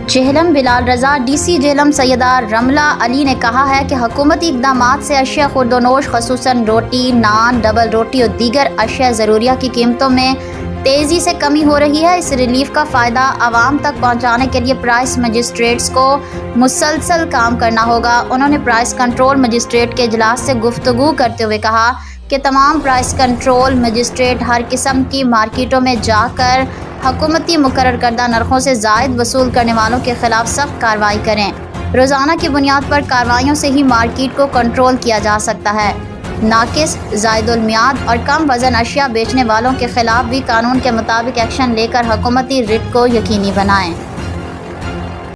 جہلم بلال رضا D C Jhelum سیدہ رملہ علی نے کہا ہے کہ حکومتی اقدامات سے اشیاء خوردونوش خصوصاً روٹی، نان، ڈبل روٹی اور دیگر اشیاء ضروریہ کی قیمتوں میں تیزی سے کمی ہو رہی ہے۔ اس ریلیف کا فائدہ عوام تک پہنچانے کے لیے پرائس مجسٹریٹس کو مسلسل کام کرنا ہوگا۔ انہوں نے پرائس کنٹرول مجسٹریٹ کے اجلاس سے گفتگو کرتے ہوئے کہا کہ تمام پرائس کنٹرول مجسٹریٹ ہر قسم کی مارکیٹوں میں جا کر حکومتی مقرر کردہ نرخوں سے زائد وصول کرنے والوں کے خلاف سخت کارروائی کریں۔ روزانہ کی بنیاد پر کارروائیوں سے ہی مارکیٹ کو کنٹرول کیا جا سکتا ہے۔ ناقص، زائد المیعاد اور کم وزن اشیاء بیچنے والوں کے خلاف بھی قانون کے مطابق ایکشن لے کر حکومتی ریٹ کو یقینی بنائیں۔